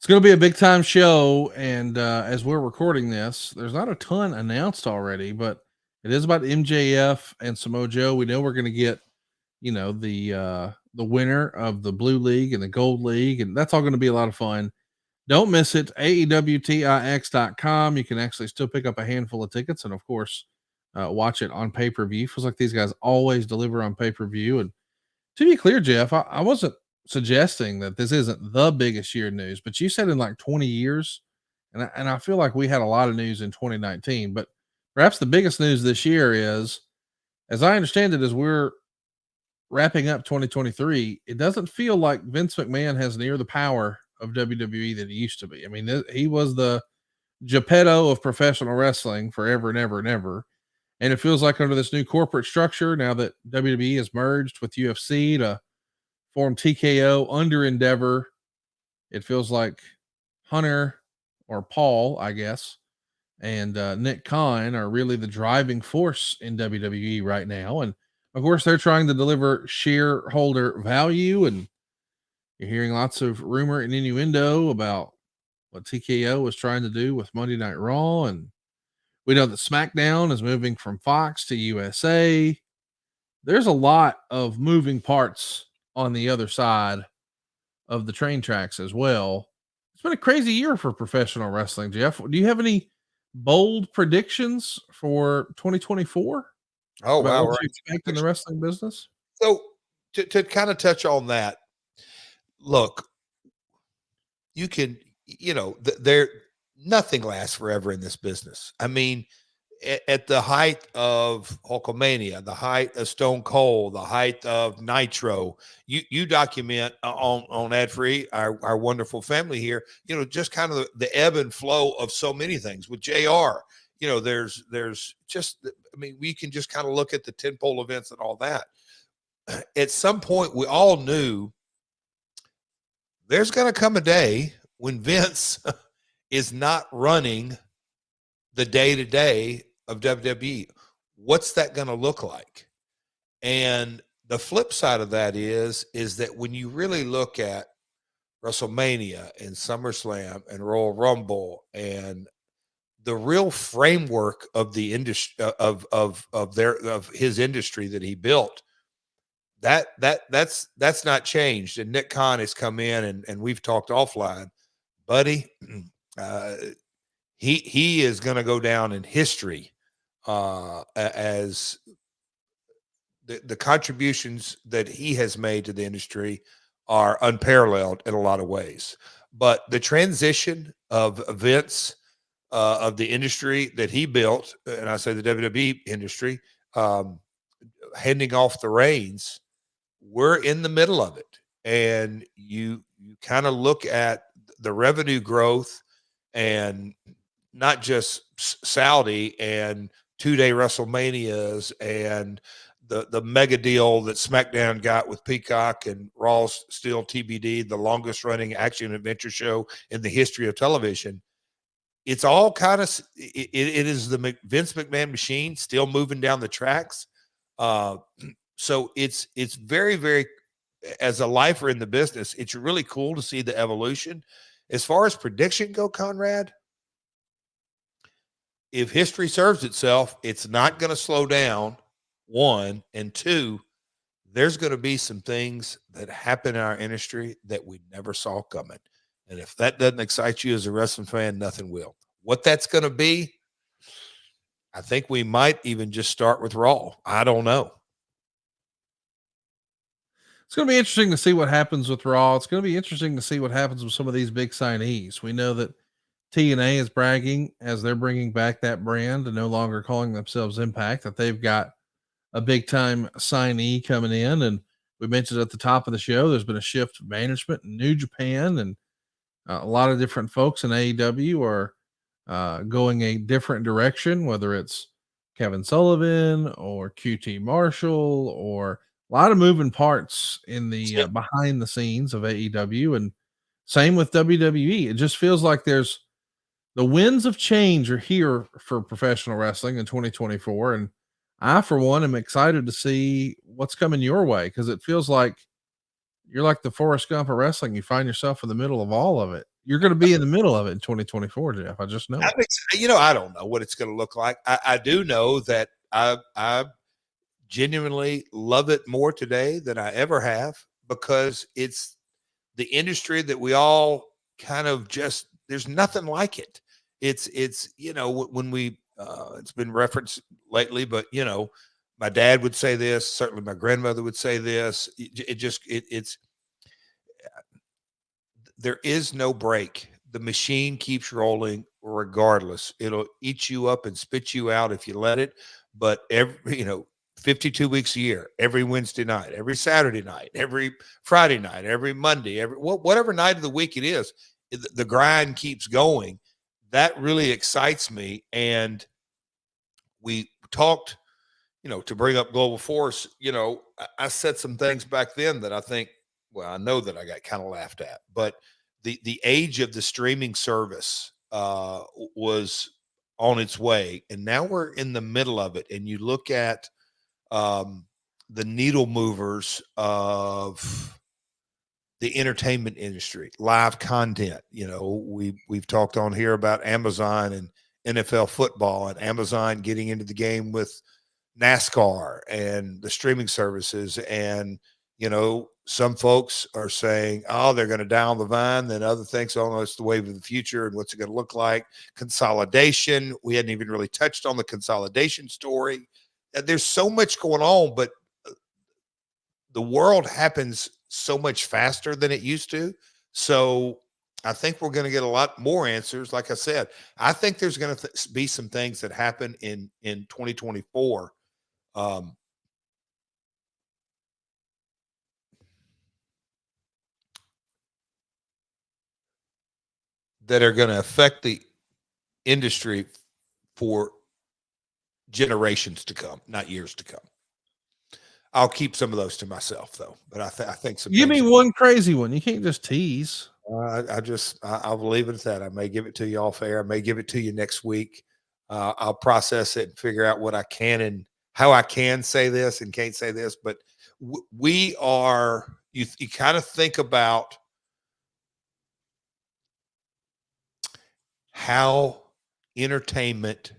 It's going to be a big time show. And as we're recording this, there's not a ton announced already, but it is about MJF and Samoa Joe. We know we're going to get, the winner of the Blue League and the Gold League, and that's all going to be a lot of fun. Don't miss it. AEWTIX.com. You can actually still pick up a handful of tickets and, of course, watch it on pay per view. Feels like these guys always deliver on pay per view. And to be clear, Jeff, I wasn't suggesting that this isn't the biggest year in news, but you said in like 20 years. And I feel like we had a lot of news in 2019, but perhaps the biggest news this year is, as I understand it, as we're wrapping up 2023, it doesn't feel like Vince McMahon has near the power of WWE that he used to be. I mean, he was the Geppetto of professional wrestling forever and ever and ever. And it feels like under this new corporate structure, now that WWE has merged with UFC to form TKO under Endeavor, it feels like Hunter or Paul, I guess, and Nick Khan are really the driving force in WWE right now. And of course, they're trying to deliver shareholder value. And you're hearing lots of rumor and innuendo about what TKO was trying to do with Monday Night Raw. And we know that SmackDown is moving from Fox to USA. There's a lot of moving parts on the other side of the train tracks as well. It's been a crazy year for professional wrestling, Jeff. Do you have any bold predictions for 2024 Oh about wow! what Right. you expect in the wrestling business? So to kind of touch on that, look, you can, there nothing lasts forever in this business. I mean, at the height of Hulkamania, the height of Stone Cold, the height of Nitro, you document on Ad Free, our wonderful family here, just kind of the ebb and flow of so many things with JR. There's just, I mean, we can just kind of look at the tentpole events and all that. At some point, we all knew there's going to come a day when Vince is not running the day-to-day of WWE. What's that going to look like? And the flip side of that is that when you really look at WrestleMania and SummerSlam and Royal Rumble and the real framework of the industry of his industry that he built, that's not changed. And Nick Khan has come in and we've talked offline, buddy. He is going to go down in history as the contributions that he has made to the industry are unparalleled in a lot of ways. But the transition of Vince of the industry that he built, and I say the WWE industry, handing off the reins, we're in the middle of it. And you kind of look at the revenue growth and not just Saudi and 2-day WrestleManias and the mega deal that SmackDown got with Peacock and Raw's still TBD, the longest running action adventure show in the history of television. It's all kind of, it is the Vince McMahon machine still moving down the tracks. So it's very, very, as a lifer in the business, it's really cool to see the evolution. As far as prediction go, Conrad, if history serves itself, it's not going to slow down, one, and two, there's going to be some things that happen in our industry that we never saw coming. And if that doesn't excite you as a wrestling fan, nothing will. What that's going to be, I think we might even just start with Raw. I don't know. It's going to be interesting to see what happens with Raw. It's going to be interesting to see what happens with some of these big signees. We know that TNA is bragging as they're bringing back that brand and no longer calling themselves Impact, that they've got a big time signee coming in. And we mentioned at the top of the show, there's been a shift of management in New Japan, and a lot of different folks in AEW are going a different direction, whether it's Kevin Sullivan or QT Marshall, or a lot of moving parts in the behind the scenes of AEW. And same with WWE. It just feels like there's the winds of change are here for professional wrestling in 2024. And I, for one, am excited to see what's coming your way, because it feels like you're like the Forrest Gump of wrestling. You find yourself in the middle of all of it. you're going to be in the middle of it in 2024, Jeff. I just know. I don't know what it's going to look like. I do know that I genuinely love it more today than I ever have, because it's the industry that we all kind of just, there's nothing like it. It's when we it's been referenced lately, but my dad would say this, certainly my grandmother would say this. It's there is no break. The machine keeps rolling regardless. It'll eat you up and spit you out if you let it. But 52 weeks a year, every Wednesday night, every Saturday night, every Friday night, every Monday, whatever night of the week it is, the grind keeps going. That really excites me. And we talked, to bring up Global Force, I said some things back then that I think, well, I know that I got kind of laughed at, but the age of the streaming service was on its way, and now we're in the middle of it. And you look at the needle movers of the entertainment industry, live content. We've talked on here about Amazon and NFL football, and Amazon getting into the game with NASCAR and the streaming services. And some folks are saying, oh, they're going to die on the vine. Then other things, oh no, it's the wave of the future. And what's it going to look like? Consolidation. We hadn't even really touched on the consolidation story. There's so much going on, but the world happens so much faster than it used to. So I think we're going to get a lot more answers. Like I said, I think there's going to be some things that happen in 2024 that are going to affect the industry for generations to come, not years to come. I'll keep some of those to myself, though. But I think some. Give me one crazy one. You can't just tease. I'll leave it at that. I may give it to you off air. I may give it to you next week. I'll process it and figure out what I can and how I can say this and can't say this. But we are. You kind of think about how entertainment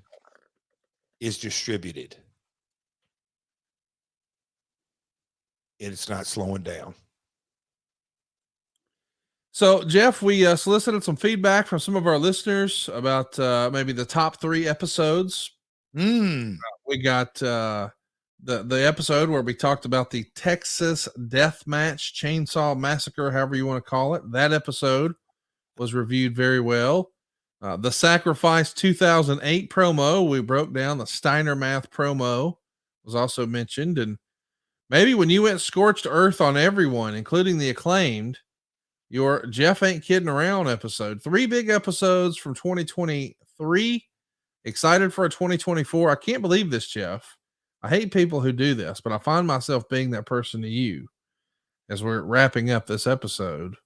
is distributed, and it's not slowing down. So, Jeff, we solicited some feedback from some of our listeners about maybe the top 3 episodes. We got the episode where we talked about the Texas Death Match Chainsaw Massacre, however you want to call it. That episode was reviewed very well. The Sacrifice 2008 promo, we broke down. The Steiner Math promo was also mentioned. And maybe when you went scorched earth on everyone, including the Acclaimed, your Jeff Ain't Kidding Around episode. 3 big episodes from 2023. Excited for a 2024. I can't believe this, Jeff. I hate people who do this, but I find myself being that person to you as we're wrapping up this episode.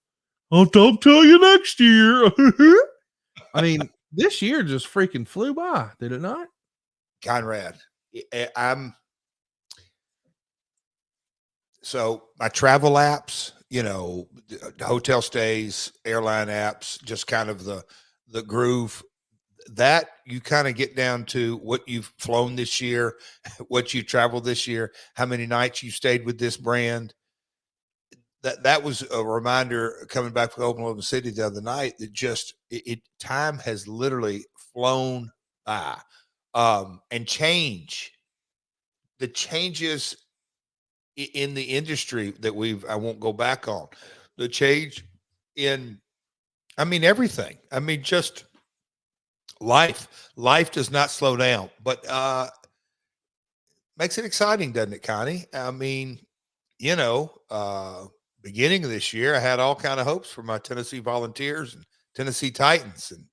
I'll tell you next year. I mean, this year just freaking flew by, did it not? Conrad, so my travel apps, hotel stays, airline apps, just kind of the groove that you kind of get down to what you've flown this year, what you traveled this year, how many nights you stayed with this brand. That was a reminder coming back from Oklahoma City the other night that just time has literally flown by. And the changes in the industry that I won't go back on, the change in, everything. Just life does not slow down, but makes it exciting, doesn't it, Connie? Beginning of this year, I had all kind of hopes for my Tennessee Volunteers and Tennessee Titans, and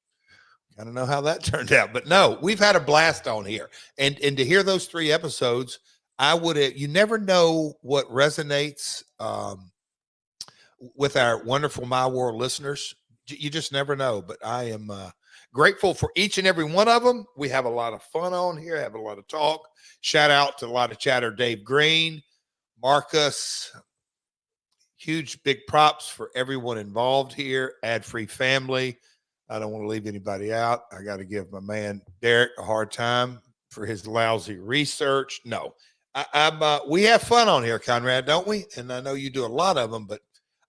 I don't know how that turned out. But no, we've had a blast on here, and to hear those 3 episodes, you never know what resonates with our wonderful My World listeners. You just never know. But I am grateful for each and every one of them. We have a lot of fun on here, have a lot of talk. Shout out to a lot of chatter, Dave Green, Marcus, huge, big props for everyone involved here. Ad-free family. I don't want to leave anybody out. I got to give my man Derek a hard time for his lousy research. No, we have fun on here, Conrad, don't we? And I know you do a lot of them, but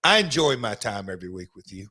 I enjoy my time every week with you.